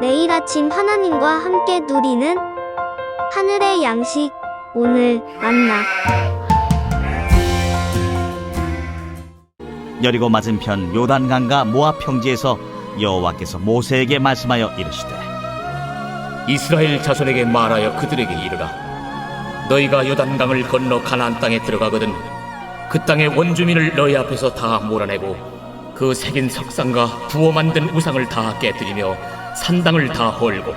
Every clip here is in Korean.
매일 아침 하나님과 함께 누리는 하늘의 양식, 오늘 만나. 여리고 맞은편 요단강과 모압 평지에서 여호와께서 모세에게 말씀하여 이르시되 이스라엘 자손에게 말하여 그들에게 이르라. 너희가 요단강을 건너 가나안 땅에 들어가거든 그 땅의 원주민을 너희 앞에서 다 몰아내고 그 새긴 석상과 부어 만든 우상을 다 깨뜨리며 산당을 다 헐고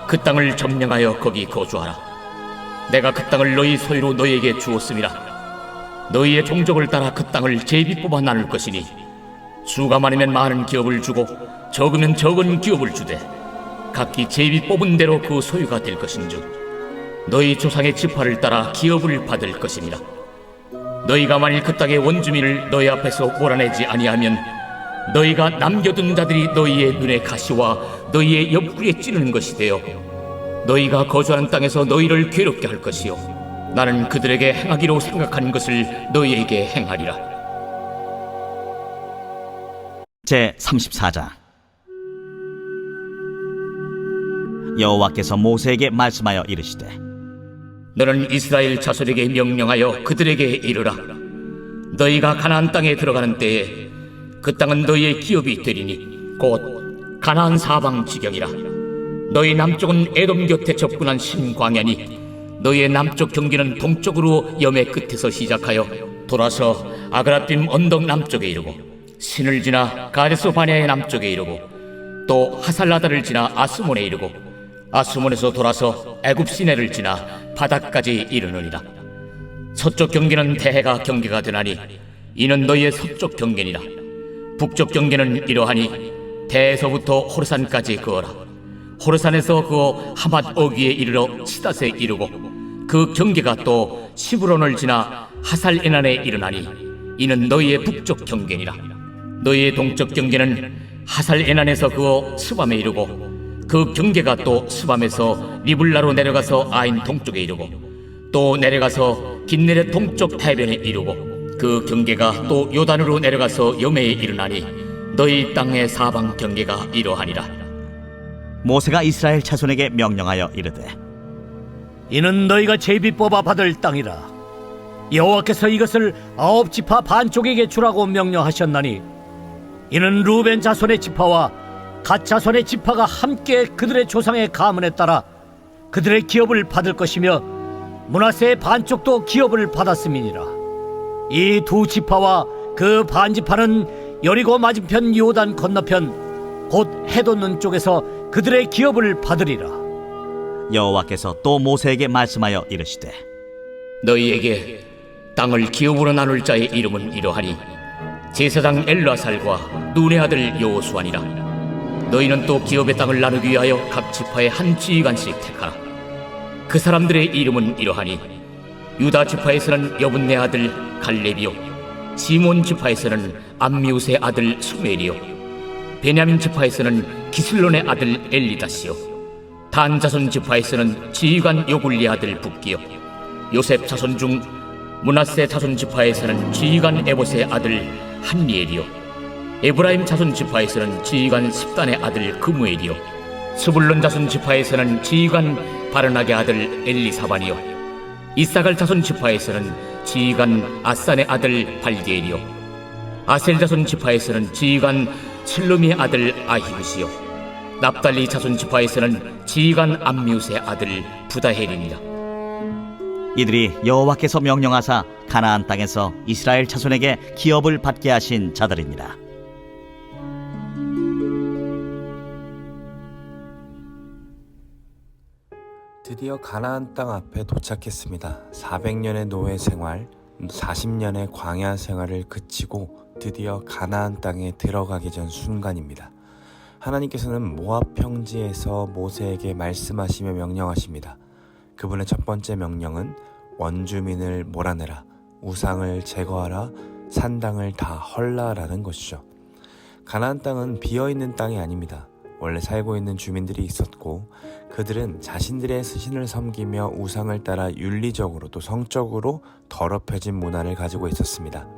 그 땅을 점령하여 거기 거주하라. 내가 그 땅을 너희 소유로 너희에게 주었음이라. 너희의 종족을 따라 그 땅을 제비 뽑아 나눌 것이니 수가 많으면 많은 기업을 주고 적으면 적은 기업을 주되 각기 제비 뽑은 대로 그 소유가 될 것인즉 너희 조상의 지파를 따라 기업을 받을 것이니라. 너희가 만일 그 땅의 원주민을 너희 앞에서 몰아내지 아니하면 너희가 남겨둔 자들이 너희의 눈에 가시와 너희의 옆구리에 찌르는 것이 되어 너희가 거주하는 땅에서 너희를 괴롭게 할 것이요 나는 그들에게 행하기로 생각한 것을 너희에게 행하리라. 제34장 여호와께서 모세에게 말씀하여 이르시되 너는 이스라엘 자손에게 명령하여 그들에게 이르라. 너희가 가나안 땅에 들어가는 때에 그 땅은 너희의 기업이 되리니 곧 가나안 사방 지경이라. 너희 남쪽은 에돔 곁에 접근한 신광야니 너희의 남쪽 경계는 동쪽으로 염해 끝에서 시작하여 돌아서 아그라빔 언덕 남쪽에 이르고 신을 지나 가데스 바네아의 남쪽에 이르고 또 하살라다를 지나 아스몬에 이르고 아스몬에서 돌아서 애굽 시내를 지나 바닥까지 이르느니라. 서쪽 경계는 대해가 경계가 되나니 이는 너희의 서쪽 경계니라. 북쪽 경계는 이러하니 대에서부터 호르산까지 그어라. 호르산에서 그어 하맛 어귀에 이르러 시닷에 이르고 그 경계가 또 시브론을 지나 하살 에난에 이르나니 이는 너희의 북쪽 경계니라. 너희의 동쪽 경계는 하살 에난에서 그어 스밤에 이르고 그 경계가 또 스밤에서 리블라로 내려가서 아인 동쪽에 이르고 또 내려가서 긴네렛 동쪽 해변에 이르고 그 경계가 또 요단으로 내려가서 염해에 이르나니 너희 땅의 사방 경계가 이러하니라. 모세가 이스라엘 자손에게 명령하여 이르되 이는 너희가 제비 뽑아 받을 땅이라. 여호와께서 이것을 9지파 반쪽에게 주라고 명령하셨나니 이는 루벤 자손의 지파와 갓 자손의 지파가 함께 그들의 조상의 가문에 따라 그들의 기업을 받을 것이며 므낫세의 반쪽도 기업을 받았음이니라. 이 두 지파와 그 반지파는 여리고 맞은편 요단 건너편 곧 해돋는 쪽에서 그들의 기업을 받으리라. 여호와께서 또 모세에게 말씀하여 이르시되 너희에게 땅을 기업으로 나눌 자의 이름은 이러하니 제사장 엘라살과 눈의 아들 여호수아니라. 너희는 또 기업의 땅을 나누기 위하여 각 지파의 한 지휘관씩 택하라. 그 사람들의 이름은 이러하니 유다 지파에서는 여분네 아들 갈렙이요 시몬 지파에서는 암미우스의 아들 수멜이요 베냐민 지파에서는 기슬론의 아들 엘리다시요 단 자손 지파에서는 지휘관 요굴리 아들 붓기요 요셉 자손 중 므낫세 자손 지파에서는 지휘관 에봇의 아들 한리엘이요 에브라임 자손 지파에서는 지휘관 십단의 아들 그무엘이요 스불론 자손 지파에서는 지휘관 바르나게 아들 엘리사반이요 이사갈 자손 지파에서는 지휘관 아산의 아들 발디엘이요 아셀 자손 지파에서는 지휘관 슬루미의 아들 아히굿이요 납달리 자손 지파에서는 지휘관 암미우스의 아들 부다헬이니라. 이들이 여호와께서 명령하사 가나안 땅에서 이스라엘 자손에게 기업을 받게 하신 자들이니라. 드디어 가나안 땅 앞에 도착했습니다. 400년의 노예 생활, 40년의 광야 생활을 그치고 드디어 가나안 땅에 들어가기 전 순간입니다. 하나님께서는 모압 평지에서 모세에게 말씀하시며 명령하십니다. 그분의 첫 번째 명령은 원주민을 몰아내라, 우상을 제거하라, 산당을 다 헐라라는 것이죠. 가나안 땅은 비어있는 땅이 아닙니다. 원래 살고 있는 주민들이 있었고 그들은 자신들의 신을 섬기며 우상을 따라 윤리적으로 또 성적으로 더럽혀진 문화를 가지고 있었습니다.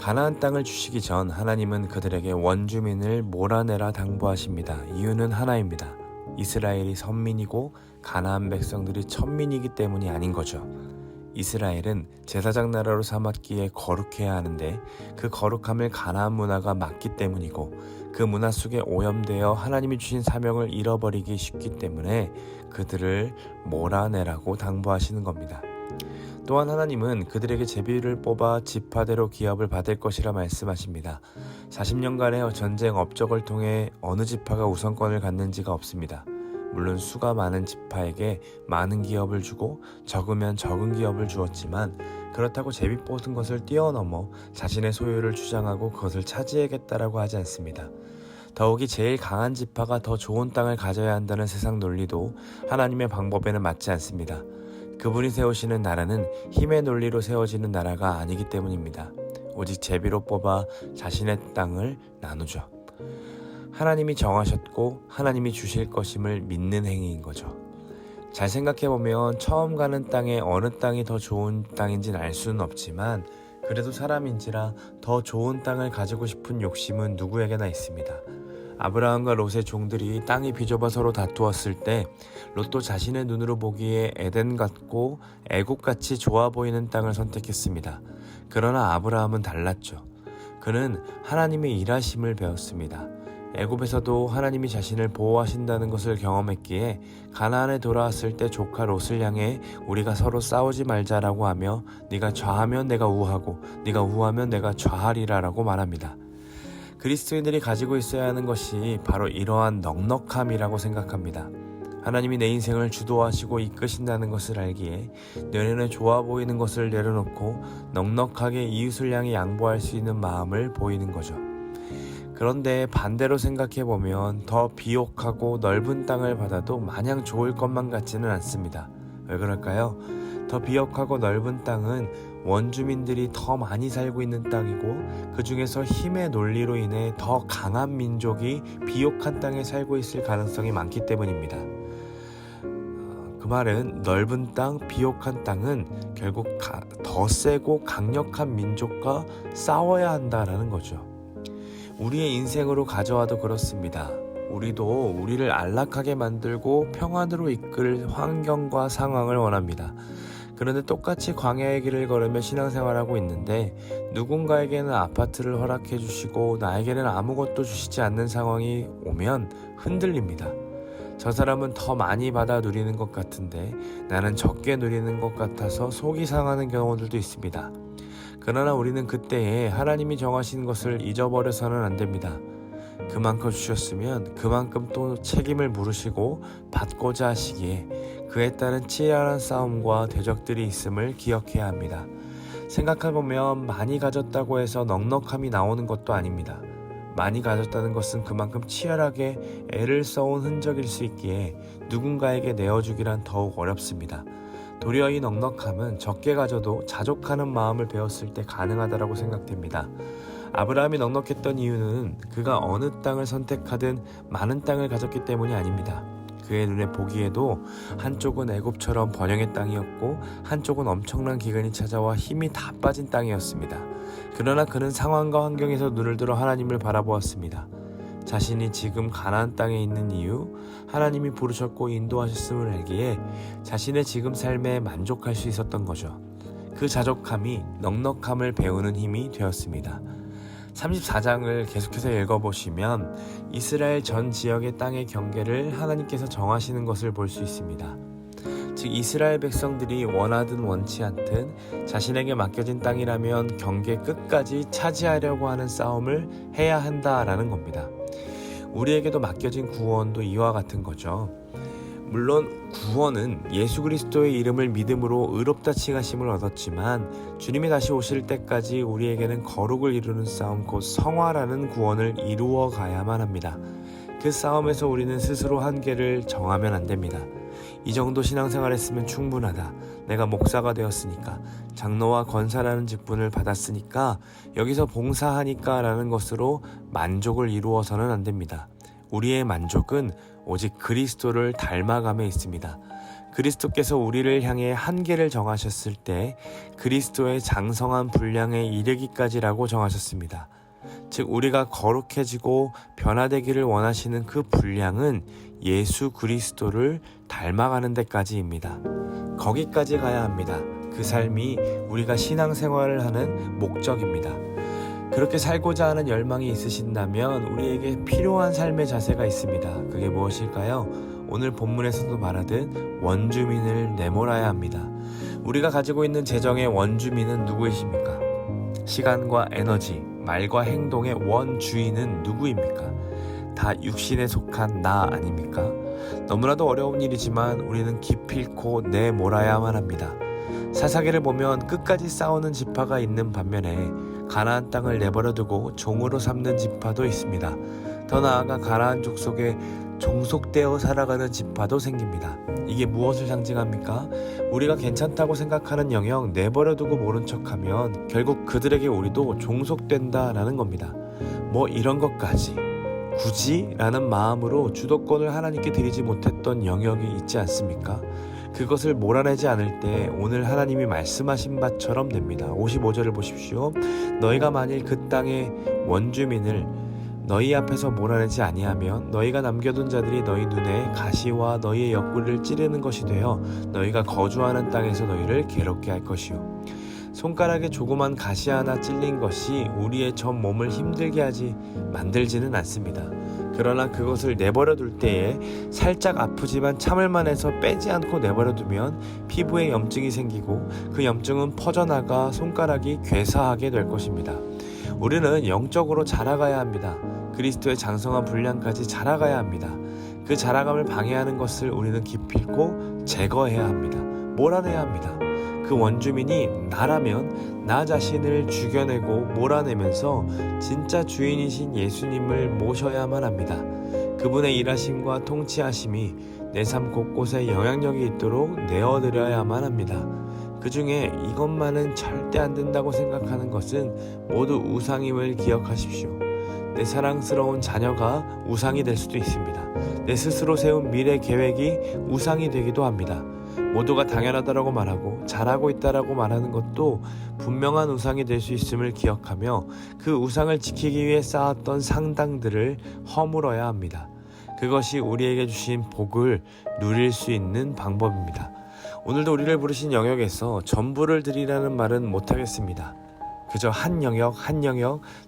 가나안 땅을 주시기 전 하나님은 그들에게 원주민을 몰아내라 당부하십니다. 이유는 하나입니다. 이스라엘이 선민이고 가나안 백성들이 천민이기 때문이 아닌 거죠. 이스라엘은 제사장 나라로 삼았기에 거룩해야 하는데 그 거룩함을 가나안 문화가 막기 때문이고 그 문화 속에 오염되어 하나님이 주신 사명을 잃어버리기 쉽기 때문에 그들을 몰아내라고 당부하시는 겁니다. 또한 하나님은 그들에게 제비를 뽑아 지파대로 기업을 받을 것이라 말씀하십니다. 40년간의 전쟁 업적을 통해 어느 지파가 우선권을 갖는지가 없습니다. 물론 수가 많은 지파에게 많은 기업을 주고 적으면 적은 기업을 주었지만 그렇다고 제비 뽑은 것을 뛰어넘어 자신의 소유를 주장하고 그것을 차지하겠다라고 하지 않습니다. 더욱이 제일 강한 지파가 더 좋은 땅을 가져야 한다는 세상 논리도 하나님의 방법에는 맞지 않습니다. 그분이 세우시는 나라는 힘의 논리로 세워지는 나라가 아니기 때문입니다. 오직 제비로 뽑아 자신의 땅을 나누죠. 하나님이 정하셨고 하나님이 주실 것임을 믿는 행위인 거죠. 잘 생각해보면 처음 가는 땅에 어느 땅이 더 좋은 땅인지는 알 수는 없지만 그래도 사람인지라 더 좋은 땅을 가지고 싶은 욕심은 누구에게나 있습니다. 아브라함과 롯의 종들이 땅이 비좁아 서로 다투었을 때 롯도 자신의 눈으로 보기에 에덴 같고 애국같이 좋아 보이는 땅을 선택했습니다. 그러나 아브라함은 달랐죠. 그는 하나님의 일하심을 배웠습니다. 애굽에서도 하나님이 자신을 보호하신다는 것을 경험했기에 가나안에 돌아왔을 때 조카 롯을 향해 우리가 서로 싸우지 말자라고 하며 네가 좌하면 내가 우하고 네가 우하면 내가 좌하리라라고 말합니다. 그리스도인들이 가지고 있어야 하는 것이 바로 이러한 넉넉함이라고 생각합니다. 하나님이 내 인생을 주도하시고 이끄신다는 것을 알기에 내 눈에 좋아 보이는 것을 내려놓고 넉넉하게 이웃을 향해 양보할 수 있는 마음을 보이는 거죠. 그런데 반대로 생각해보면 더 비옥하고 넓은 땅을 받아도 마냥 좋을 것만 같지는 않습니다. 왜 그럴까요? 더 비옥하고 넓은 땅은 원주민들이 더 많이 살고 있는 땅이고 그 중에서 힘의 논리로 인해 더 강한 민족이 비옥한 땅에 살고 있을 가능성이 많기 때문입니다. 그 말은 넓은 땅, 비옥한 땅은 결국 더 세고 강력한 민족과 싸워야 한다라는 거죠. 우리의 인생으로 가져와도 그렇습니다. 우리도 우리를 안락하게 만들고 평안으로 이끌 환경과 상황을 원합니다. 그런데 똑같이 광야의 길을 걸으며 신앙생활하고 있는데 누군가에게는 아파트를 허락해 주시고 나에게는 아무것도 주시지 않는 상황이 오면 흔들립니다. 저 사람은 더 많이 받아 누리는 것 같은데 나는 적게 누리는 것 같아서 속이 상하는 경우들도 있습니다. 그러나 우리는 그때에 하나님이 정하신 것을 잊어버려서는 안 됩니다. 그만큼 주셨으면 그만큼 또 책임을 물으시고 받고자 하시기에 그에 따른 치열한 싸움과 대적들이 있음을 기억해야 합니다. 생각해보면 많이 가졌다고 해서 넉넉함이 나오는 것도 아닙니다. 많이 가졌다는 것은 그만큼 치열하게 애를 써온 흔적일 수 있기에 누군가에게 내어주기란 더욱 어렵습니다. 도리어 이 넉넉함은 적게 가져도 자족하는 마음을 배웠을 때 가능하다고 생각됩니다. 아브라함이 넉넉했던 이유는 그가 어느 땅을 선택하든 많은 땅을 가졌기 때문이 아닙니다. 그의 눈에 보기에도 한쪽은 애굽처럼 번영의 땅이었고 한쪽은 엄청난 기근이 찾아와 힘이 다 빠진 땅이었습니다. 그러나 그는 상황과 환경에서 눈을 들어 하나님을 바라보았습니다. 자신이 지금 가나안 땅에 있는 이유, 하나님이 부르셨고 인도하셨음을 알기에 자신의 지금 삶에 만족할 수 있었던 거죠. 그 자족함이 넉넉함을 배우는 힘이 되었습니다. 34장을 계속해서 읽어보시면 이스라엘 전 지역의 땅의 경계를 하나님께서 정하시는 것을 볼 수 있습니다. 즉 이스라엘 백성들이 원하든 원치 않든 자신에게 맡겨진 땅이라면 경계 끝까지 차지하려고 하는 싸움을 해야 한다라는 겁니다. 우리에게도 맡겨진 구원도 이와 같은 거죠. 물론 구원은 예수 그리스도의 이름을 믿음으로 의롭다 칭하심을 얻었지만 주님이 다시 오실 때까지 우리에게는 거룩을 이루는 싸움 곧 성화라는 구원을 이루어 가야만 합니다. 그 싸움에서 우리는 스스로 한계를 정하면 안 됩니다. 이 정도 신앙생활 했으면 충분하다. 내가 목사가 되었으니까, 장로와 권사라는 직분을 받았으니까, 여기서 봉사하니까 라는 것으로 만족을 이루어서는 안 됩니다. 우리의 만족은 오직 그리스도를 닮아감에 있습니다. 그리스도께서 우리를 향해 한계를 정하셨을 때 그리스도의 장성한 분량에 이르기까지라고 정하셨습니다. 즉 우리가 거룩해지고 변화되기를 원하시는 그 분량은 예수 그리스도를 닮아가는 데까지입니다. 거기까지 가야 합니다. 그 삶이 우리가 신앙생활을 하는 목적입니다. 그렇게 살고자 하는 열망이 있으신다면 우리에게 필요한 삶의 자세가 있습니다. 그게 무엇일까요? 오늘 본문에서도 말하듯 원주민을 내몰아야 합니다. 우리가 가지고 있는 재정의 원주민은 누구이십니까? 시간과 에너지, 말과 행동의 원주인은 누구입니까? 다 육신에 속한 나 아닙니까? 너무나도 어려운 일이지만 우리는 기필코 내몰아야만 합니다. 사사기를 보면 끝까지 싸우는 지파가 있는 반면에 가나안 땅을 내버려두고 종으로 삼는 지파도 있습니다. 더 나아가 가나안 족속에 종속되어 살아가는 지파도 생깁니다. 이게 무엇을 상징합니까? 우리가 괜찮다고 생각하는 영역 내버려두고 모른 척하면 결국 그들에게 우리도 종속된다라는 겁니다. 뭐 이런 것까지 굳이? 라는 마음으로 주도권을 하나님께 드리지 못했던 영역이 있지 않습니까? 그것을 몰아내지 않을 때 오늘 하나님이 말씀하신 바처럼 됩니다. 55절을 보십시오. 너희가 만일 그 땅의 원주민을 너희 앞에서 몰아내지 아니하면 너희가 남겨둔 자들이 너희 눈에 가시와 너희의 옆구리를 찌르는 것이 되어 너희가 거주하는 땅에서 너희를 괴롭게 할 것이요. 손가락에 조그만 가시 하나 찔린 것이 우리의 전 몸을 힘들게 만들지는 않습니다. 그러나 그것을 내버려 둘 때에 살짝 아프지만 참을만 해서 빼지 않고 내버려 두면 피부에 염증이 생기고 그 염증은 퍼져나가 손가락이 괴사하게 될 것입니다. 우리는 영적으로 자라가야 합니다. 그리스도의 장성한 분량까지 자라가야 합니다. 그 자라감을 방해하는 것을 우리는 기필코 제거해야 합니다. 몰아내야 합니다. 그 원주민이 나라면 나 자신을 죽여내고 몰아내면서 진짜 주인이신 예수님을 모셔야만 합니다. 그분의 일하심과 통치하심이 내 삶 곳곳에 영향력이 있도록 내어드려야만 합니다. 그 중에 이것만은 절대 안 된다고 생각하는 것은 모두 우상임을 기억하십시오. 내 사랑스러운 자녀가 우상이 될 수도 있습니다. 내 스스로 세운 미래 계획이 우상이 되기도 합니다. 모두가 당연하다라고 말하고 잘하고 있다라고 말하는 것도 분명한 우상이 될 수 있음을 기억하며 그 우상을 지키기 위해 쌓았던 상당들을 허물어야 합니다. 그것이 우리에게 주신 복을 누릴 수 있는 방법입니다. 오늘도 우리를 부르신 영역에서 전부를 드리라는 말은 못하겠습니다. 그저 한 영역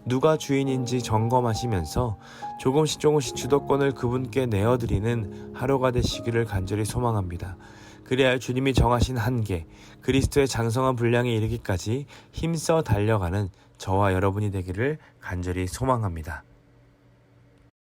누가 주인인지 점검하시면서 조금씩 주도권을 그분께 내어드리는 하루가 되시기를 간절히 소망합니다. 그래야 주님이 정하신 한계, 그리스도의 장성한 분량에 이르기까지 힘써 달려가는 저와 여러분이 되기를 간절히 소망합니다.